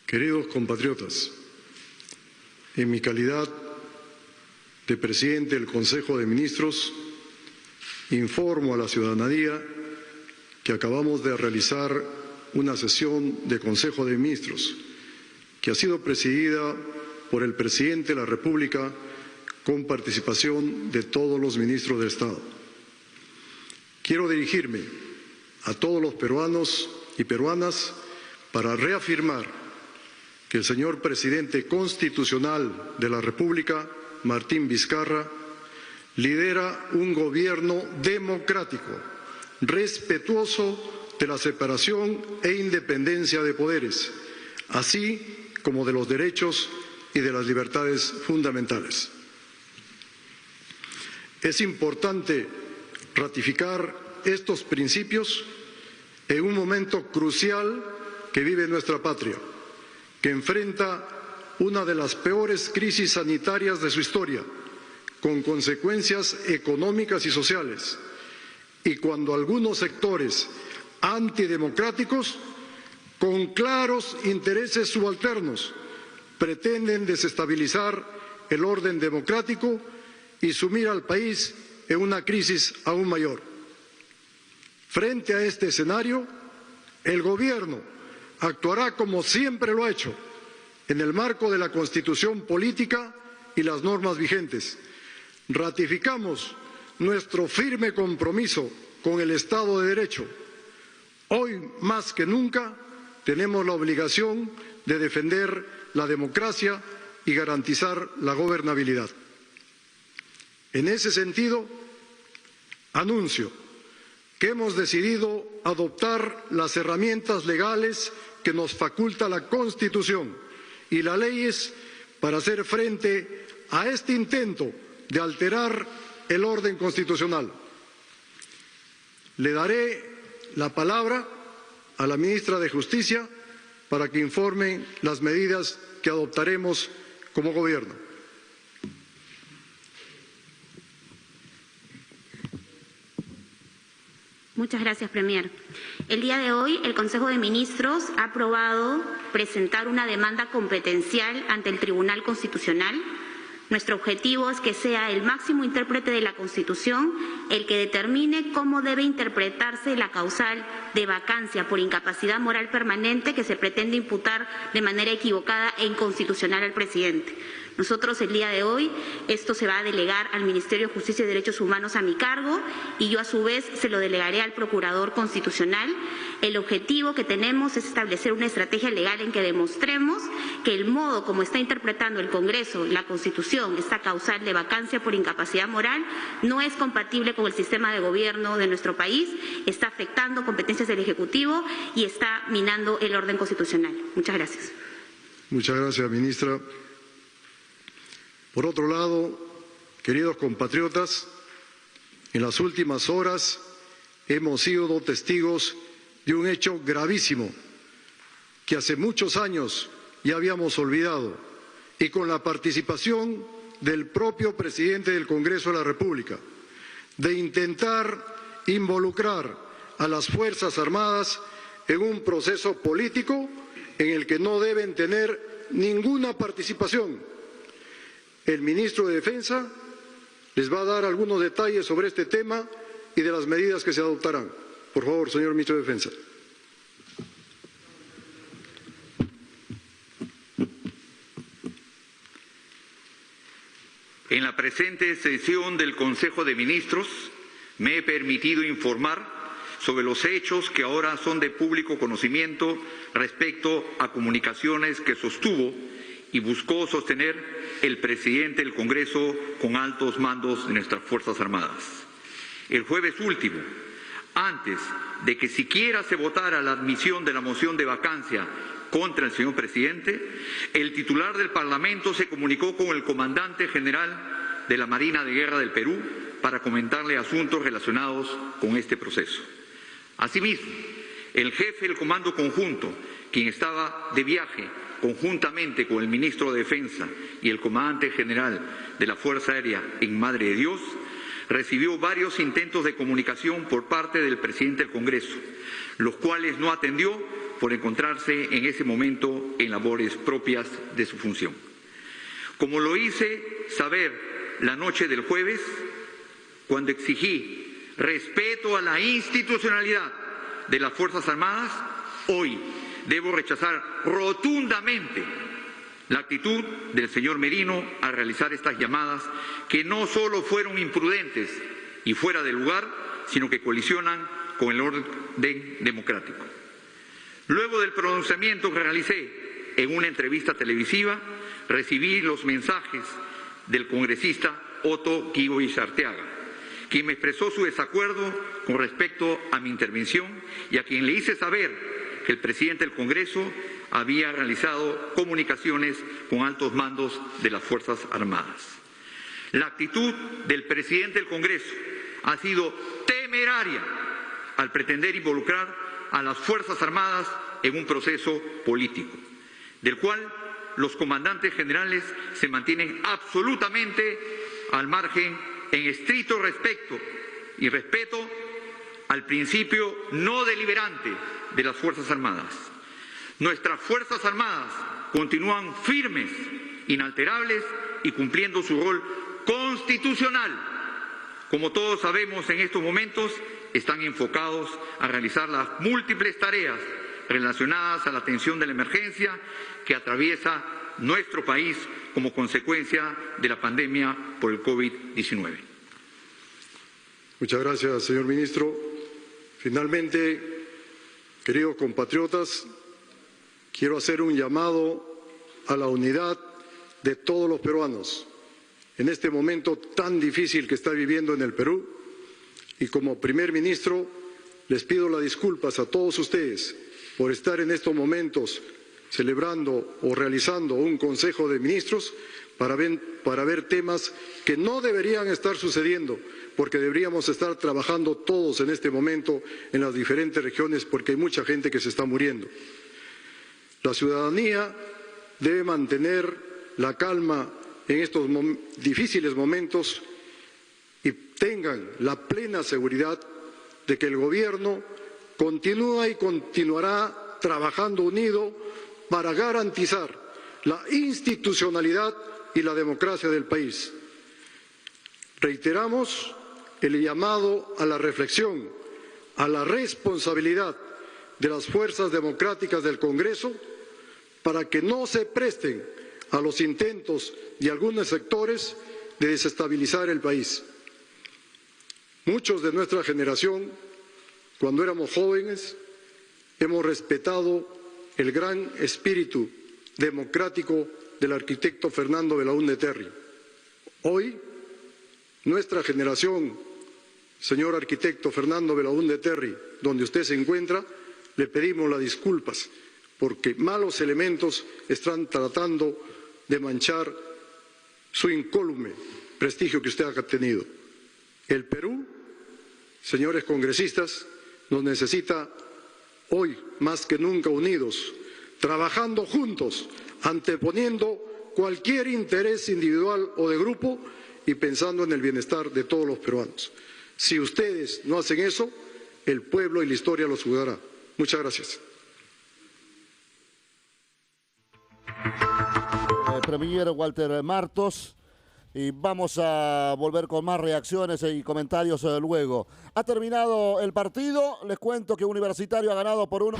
Queridos compatriotas, en mi calidad de presidente del Consejo de Ministros, informo a la ciudadanía que acabamos de realizar una sesión de Consejo de Ministros que ha sido presidida por el Presidente de la República con participación de todos los ministros de Estado. Quiero dirigirme a todos los peruanos y peruanas para reafirmar que el señor Presidente Constitucional de la República, Martín Vizcarra, lidera un gobierno democrático, respetuoso de la separación e independencia de poderes, así como de los derechos y de las libertades fundamentales. Es importante ratificar estos principios en un momento crucial que vive nuestra patria, que enfrenta una de las peores crisis sanitarias de su historia, con consecuencias económicas y sociales, y cuando algunos sectores antidemocráticos, con claros intereses subalternos, pretenden desestabilizar el orden democrático y sumir al país en una crisis aún mayor. Frente a este escenario, el Gobierno actuará como siempre lo ha hecho, en el marco de la Constitución política y las normas vigentes. Ratificamos nuestro firme compromiso con el Estado de Derecho. Hoy, más que nunca, tenemos la obligación de defender la democracia y garantizar la gobernabilidad. En ese sentido, anuncio que hemos decidido adoptar las herramientas legales que nos faculta la Constitución y las leyes para hacer frente a este intento de alterar el orden constitucional. Le daré la palabra a la ministra de Justicia para que informe las medidas que adoptaremos como Gobierno. Muchas gracias, Premier. El día de hoy, el Consejo de Ministros ha aprobado presentar una demanda competencial ante el Tribunal Constitucional. Nuestro objetivo es que sea el máximo intérprete de la Constitución el que determine cómo debe interpretarse la causal de vacancia por incapacidad moral permanente que se pretende imputar de manera equivocada e inconstitucional al presidente. Nosotros el día de hoy, esto se va a delegar al Ministerio de Justicia y Derechos Humanos a mi cargo y yo a su vez se lo delegaré al Procurador Constitucional. El objetivo que tenemos es establecer una estrategia legal en que demostremos que el modo como está interpretando el Congreso, la Constitución, esta causal de vacancia por incapacidad moral, no es compatible con el sistema de gobierno de nuestro país, está afectando competencias del Ejecutivo y está minando el orden constitucional. Muchas gracias. Muchas gracias, ministra. Por otro lado, queridos compatriotas, en las últimas horas hemos sido testigos de un hecho gravísimo que hace muchos años ya habíamos olvidado y con la participación del propio presidente del Congreso de la República, de intentar involucrar a las Fuerzas Armadas en un proceso político en el que no deben tener ninguna participación. El ministro de Defensa les va a dar algunos detalles sobre este tema y de las medidas que se adoptarán. Por favor, señor ministro de Defensa. En la presente sesión del Consejo de Ministros me he permitido informar sobre los hechos que ahora son de público conocimiento respecto a comunicaciones que sostuvo y buscó sostener el presidente del Congreso con altos mandos de nuestras Fuerzas Armadas. El jueves último, antes de que siquiera se votara la admisión de la moción de vacancia contra el señor presidente, el titular del Parlamento se comunicó con el comandante general de la Marina de Guerra del Perú para comentarle asuntos relacionados con este proceso. Asimismo, el jefe del Comando Conjunto, quien estaba de viaje conjuntamente con el ministro de Defensa y el comandante general de la Fuerza Aérea en Madre de Dios, recibió varios intentos de comunicación por parte del presidente del Congreso, los cuales no atendió por encontrarse en ese momento en labores propias de su función. Como lo hice saber la noche del jueves, cuando exigí respeto a la institucionalidad de las Fuerzas Armadas, hoy debo rechazar rotundamente la actitud del señor Merino al realizar estas llamadas, que no solo fueron imprudentes y fuera de lugar, sino que colisionan con el orden democrático. Luego del pronunciamiento que realicé en una entrevista televisiva, recibí los mensajes del congresista Otto Guibois Arteaga, quien me expresó su desacuerdo con respecto a mi intervención y a quien le hice saber que el presidente del Congreso había realizado comunicaciones con altos mandos de las Fuerzas Armadas. La actitud del presidente del Congreso ha sido temeraria al pretender involucrar a las Fuerzas Armadas en un proceso político, del cual los comandantes generales se mantienen absolutamente al margen en estricto respeto al principio no deliberante de las Fuerzas Armadas. Nuestras Fuerzas Armadas continúan firmes, inalterables y cumpliendo su rol constitucional. Como todos sabemos, en estos momentos están enfocados a realizar las múltiples tareas relacionadas a la atención de la emergencia que atraviesa nuestro país como consecuencia de la pandemia por el COVID-19. Muchas gracias, señor ministro. Finalmente, queridos compatriotas, quiero hacer un llamado a la unidad de todos los peruanos en este momento tan difícil que está viviendo en el Perú, y como primer ministro les pido las disculpas a todos ustedes por estar en estos momentos celebrando o realizando un Consejo de Ministros para ver temas que no deberían estar sucediendo, porque deberíamos estar trabajando todos en este momento en las diferentes regiones, porque hay mucha gente que se está muriendo. La ciudadanía debe mantener la calma en estos difíciles momentos y tengan la plena seguridad de que el Gobierno continúa y continuará trabajando unido para garantizar la institucionalidad y la democracia del país. Reiteramos el llamado a la reflexión, a la responsabilidad de las fuerzas democráticas del Congreso para que no se presten a los intentos de algunos sectores de desestabilizar el país. Muchos de nuestra generación, cuando éramos jóvenes, hemos respetado el gran espíritu democrático del arquitecto Fernando Belaúnde Terry. Hoy, nuestra generación, señor arquitecto Fernando Belaúnde Terry, donde usted se encuentra, le pedimos las disculpas porque malos elementos están tratando de manchar su incólume prestigio que usted ha tenido. El Perú, señores congresistas, nos necesita hoy más que nunca unidos, trabajando juntos, anteponiendo cualquier interés individual o de grupo y pensando en el bienestar de todos los peruanos. Si ustedes no hacen eso, el pueblo y la historia los juzgará. Muchas gracias. Premier Walter Martos, y vamos a volver con más reacciones y comentarios luego. Ha terminado el partido, les cuento que Universitario ha ganado por 1.